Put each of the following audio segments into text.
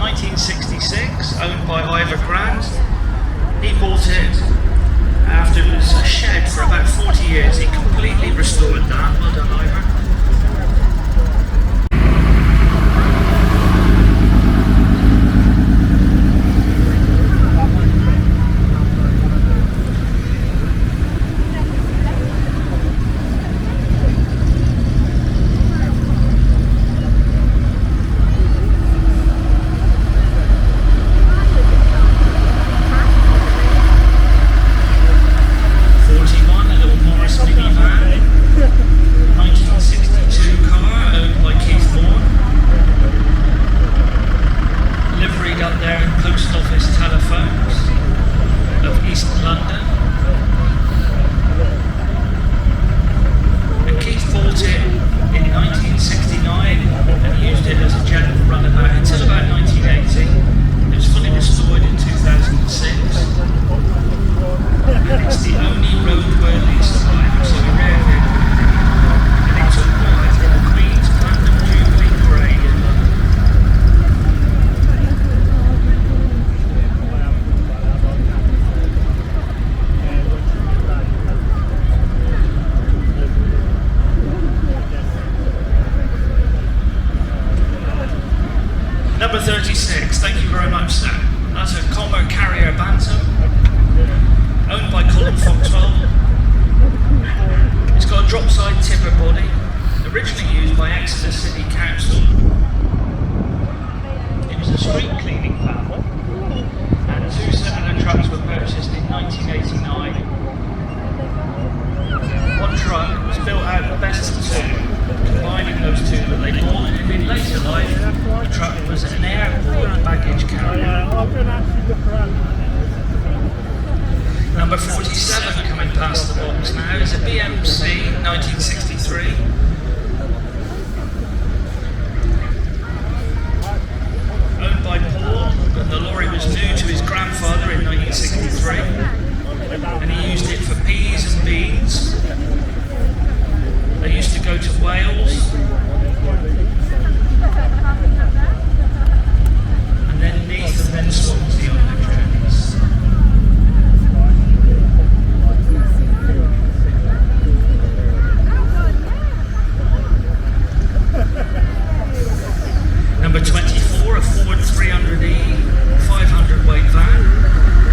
1966, owned by Ivor Grant. He bought it after it was a shed for about 40 years. He completely restored that. Well done, Ivor. Number 36, thank you very much, sir. That's a Comber Carrier Bantam, owned by Colin Foxwell. It's got a drop-side tipper body, originally used by Exeter City Council. It was a street cleaning platform, and 2 similar trucks were purchased in 1989. One truck was built out of the best of two, combining those two that they bought, and in later life, the truck was an airport baggage carrier. Number 47 coming past the box now is a BMC 1963. Owned by Paul, but the lorry was new to his grandfather in 1963, and he used it for peas and beans. They used to go to Wales, and then Neath and then Swansea on their journeys. Number 24, a Ford 300E 500 weight van,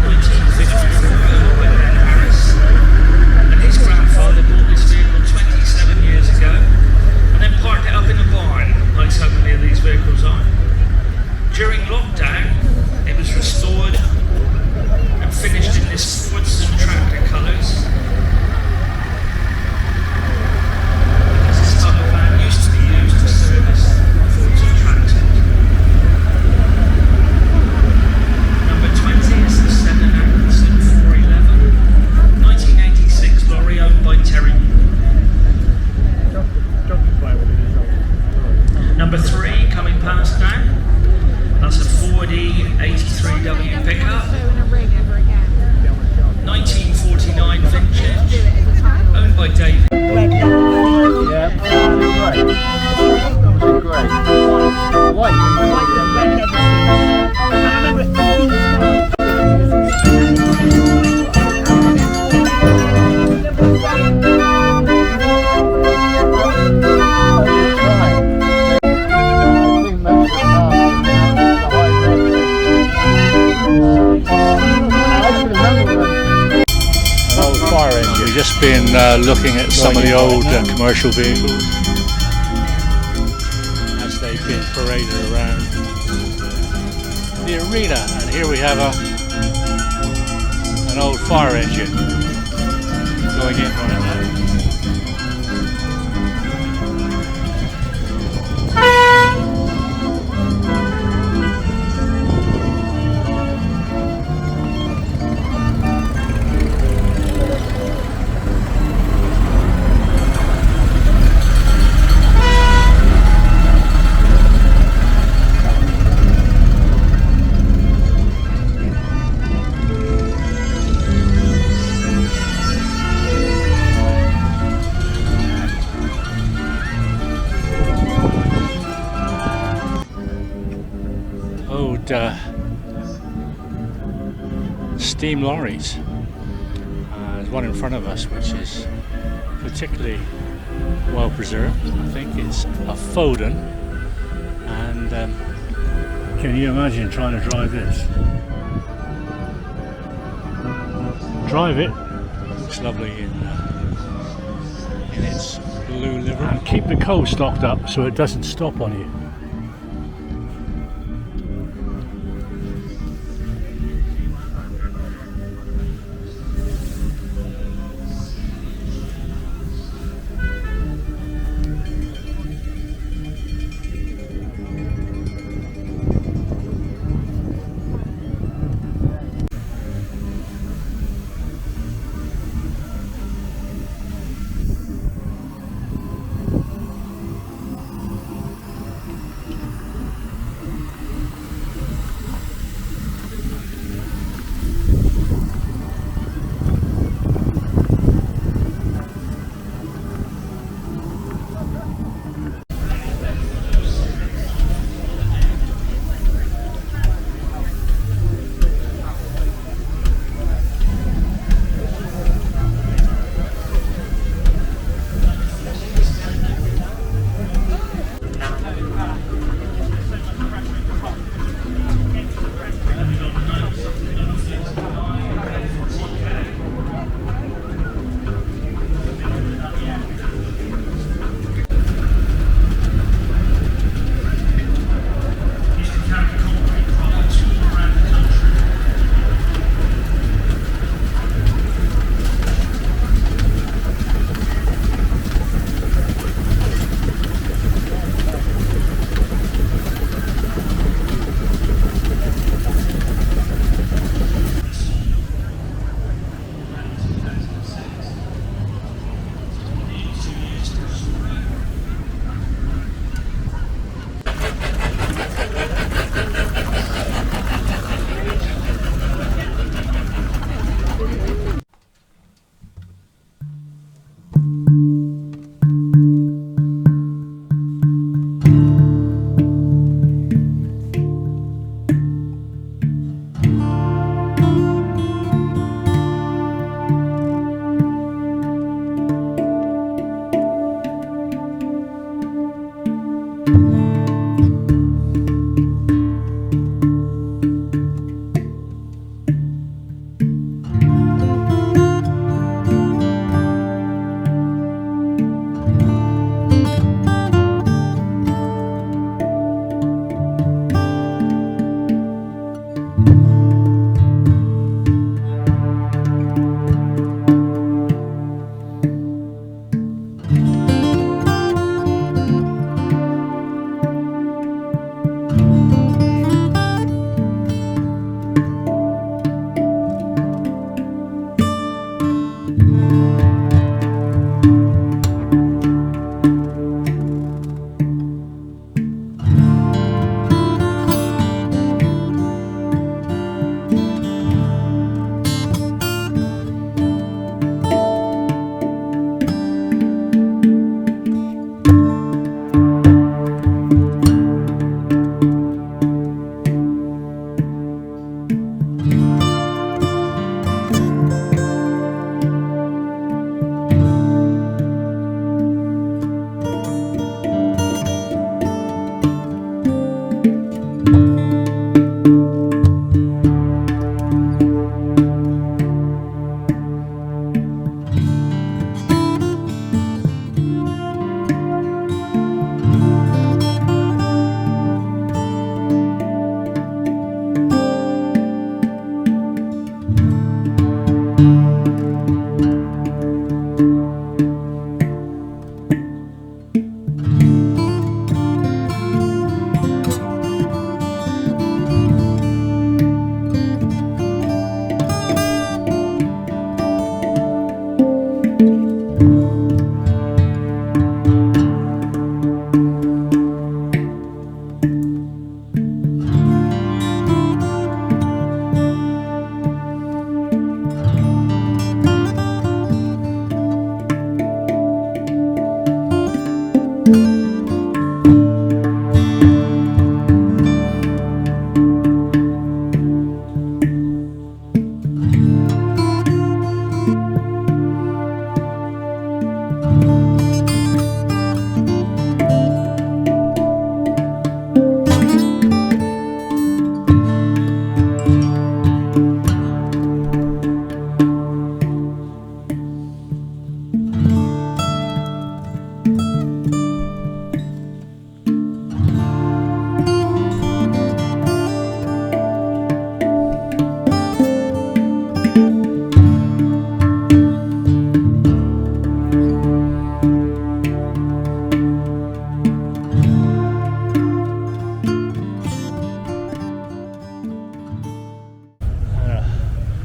1954, owned by Ben Harris. And his grandfather bought this vehicle 27 years ago and then parked it up in a barn, like so many of these vehicles are. During lockdown, it was restored and finished in this Fordson tractor colours. Because this type of van used to be used to service Fordson tractors. Number 20 is the Stefan Savic 411, 1986 lorry owned by Terry. Number 3 coming past now. That's a Ford E83W pickup, 1949 vintage, owned by David. We've just been looking at some of the old commercial vehicles as they've been paraded around the arena, and here we have an old fire engine going in on it now. about steam lorries. There's one in front of us which is particularly well preserved. I think it's a Foden, and can you imagine trying to drive this? Drive it. Looks lovely in its blue livery. And keep the coal stocked up so it doesn't stop on you.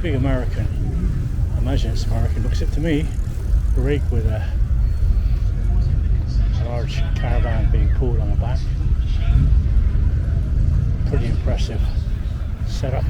big American, I imagine it's American, looks it to me, rig with a large caravan being pulled on the back. Pretty impressive setup.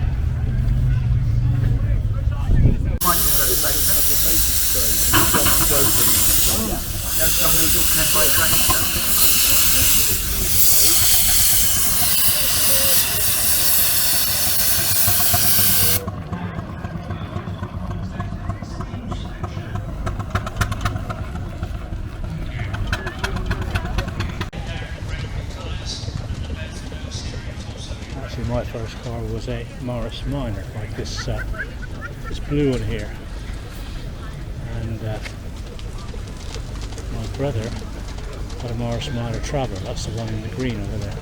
Actually, my first car was a Morris Minor, like this blue one here, and my brother had a Morris Minor Traveller. That's the one in the green over there.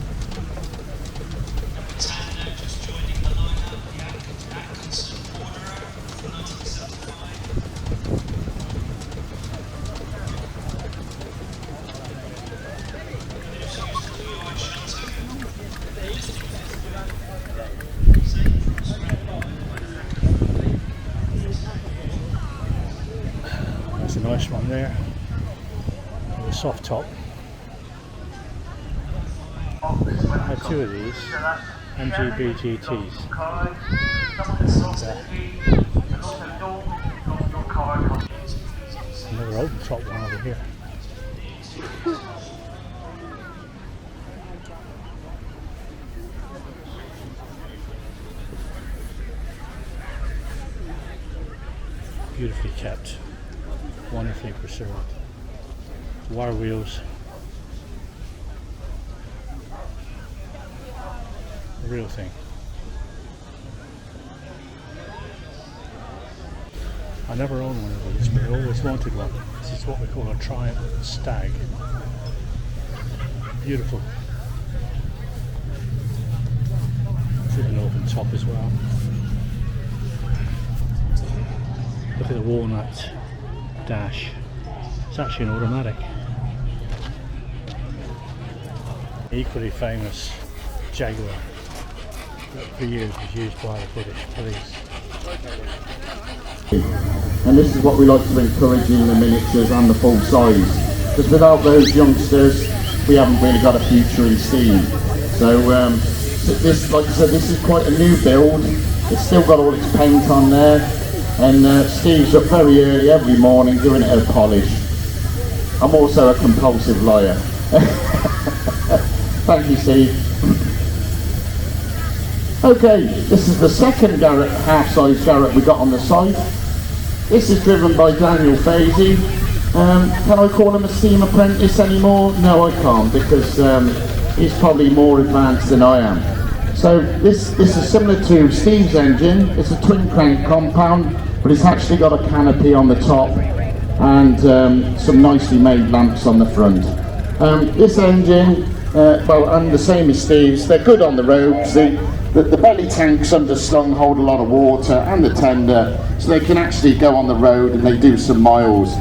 That's a nice one there, with a soft top. I had two of these MGB GTs. Another open top one over here. Beautifully kept, wonderfully preserved. Wire wheels. The real thing. I never owned one of these, but I always wanted one. This is what we call a Triumph Stag. Beautiful. With an open top as well. Look at the walnut dash. It's actually an automatic. Equally famous Jaguar that for years was used by the British police. And this is what we like to encourage in the miniatures and the full size, because without those youngsters we haven't really got a future in steam. So this, like I said, this is quite a new build. It's still got all its paint on there, and Steve's up very early every morning doing it at a polish. I'm also a compulsive liar. Thank you, Steve. Okay, this is the second Garrett, half-size Garrett we got on the site. This is driven by Daniel Fazy. Can I call him a steam apprentice anymore? No, I can't, because he's probably more advanced than I am. So this is similar to Steve's engine. It's a twin crank compound, but it's actually got a canopy on the top and some nicely made lamps on the front. This engine, well, and the same as Steve's, they're good on the roads. The belly tanks underslung hold a lot of water, and the tender, so they can actually go on the road and they do some miles.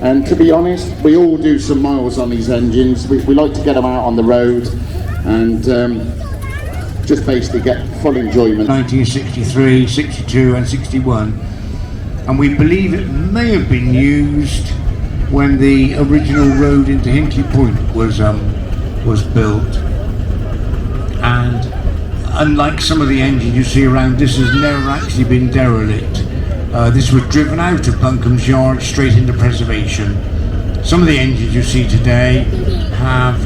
And to be honest, we all do some miles on these engines. We like to get them out on the road and just basically get full enjoyment. 1963, 62 and 61, and we believe it may have been used when the original road into Hinkley Point was built. And unlike some of the engines you see around, this has never actually been derelict. This was driven out of Buncombe's Yard straight into preservation. Some of the engines you see today have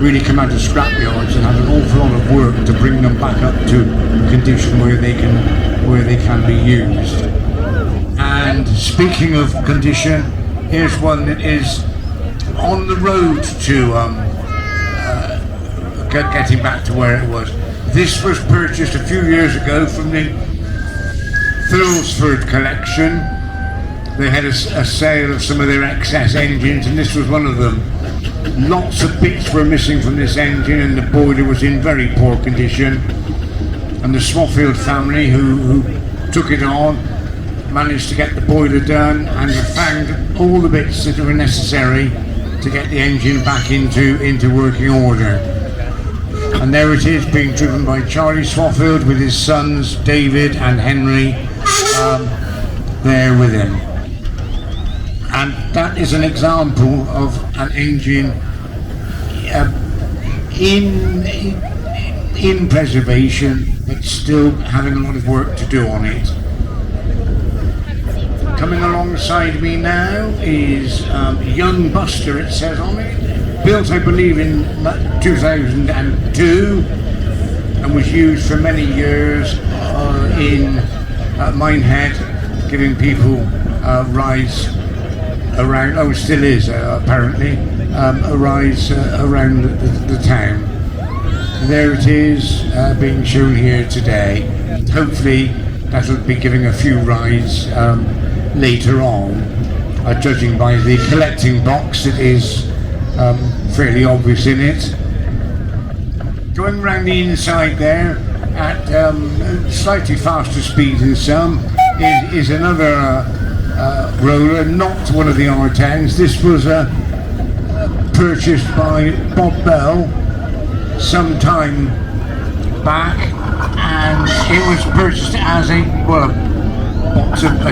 really come out of scrapyards and had an awful lot of work to bring them back up to condition where they can be used. And speaking of condition, here's one that is on the road to getting back to where it was. This was purchased a few years ago from the Thurlesford collection. They had a sale of some of their excess engines, and this was one of them. Lots of bits were missing from this engine, and the boiler was in very poor condition. And the Swaffield family, who took it on, managed to get the boiler done and found all the bits that were necessary to get the engine back into working order. And there it is, being driven by Charlie Swaffield with his sons David and Henry there with him. And that is an example of an engine in preservation, but still having a lot of work to do on it. Coming alongside me now is Young Buster, it says on it. Built, I believe, in 2002 and was used for many years in Minehead, giving people rides around, oh, still is apparently, rides around the town. There it is, being shown here today. Hopefully that'll be giving a few rides later on, judging by the collecting box that is fairly obvious in it. Going around the inside there at slightly faster speed than some is another roller, not one of the R10s. This was purchased by Bob Bell some time back, and it was purchased as a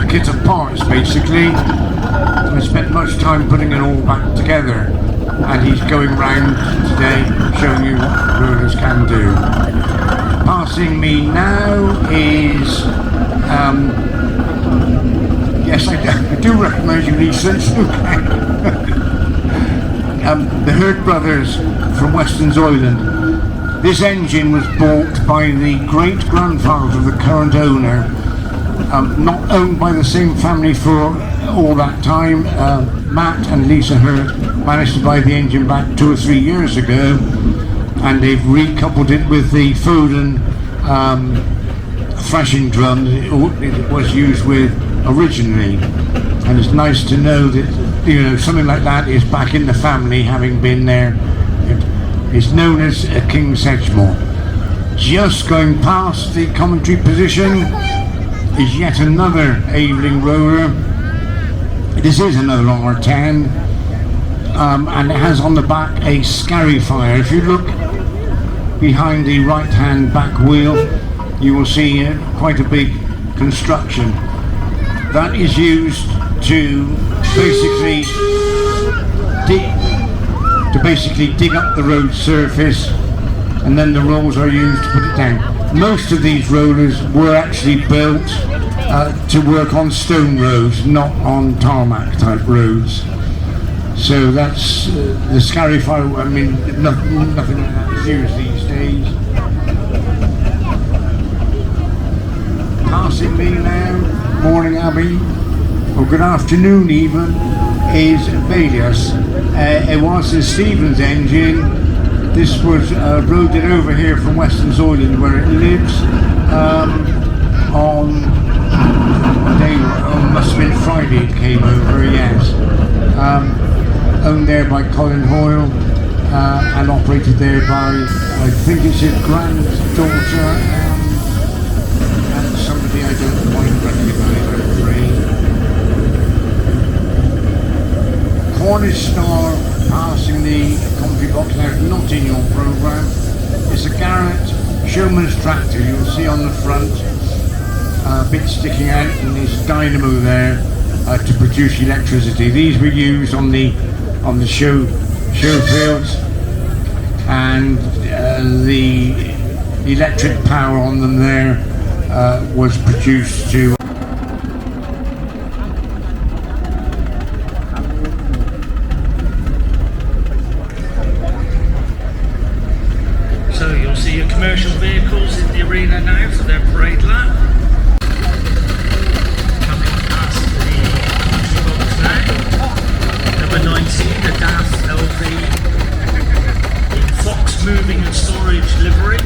kit of parts basically. I spent much time putting it all back together, and he's going round today showing you what rollers can do. Passing me now is yes, I do recognise you, Lisa. The Herd Brothers from Weston's Island. This engine was bought by the great-grandfather of the current owner, not owned by the same family for all that time. Matt and Lisa Hurt managed to buy the engine back 2 or 3 years ago, and they've recoupled it with the Foden thrashing drum that it was used with originally. And it's nice to know that, you know, something like that is back in the family, having been there. It's known as a King Sedgemoor. Just going past the commentary position is yet another Aveling roller. This is another R10, and it has on the back a Scarifier. If you look behind the right hand back wheel, you will see quite a big construction. That is used to basically dig up the road surface, and then the rolls are used to put it down. Most of these rollers were actually built to work on stone roads, not on tarmac type roads. So that's the Scarifier. I mean, nothing like that is used these days. Passing me now, morning Abbey, or good afternoon even, is Balius. It was the Stevens engine. This was roaded over here from Weston's Island, where it lives, on must have been Friday it came over, yes. Owned there by Colin Hoyle, and operated there by, I think it's his granddaughter, and somebody I don't quite recognise, I'm afraid. Cornish Star passing the commentary box now, not in your programme. It's a Garrett Showman's tractor, you'll see on the front, a bit sticking out, and this dynamo there to produce electricity. These were used on the show fields, and the electric power on them there was produced to So you'll see your commercial vehicles in the arena now for their parade lap. Coming past the country box now. Number 19, the DAF LV in Fox Moving and Storage livery.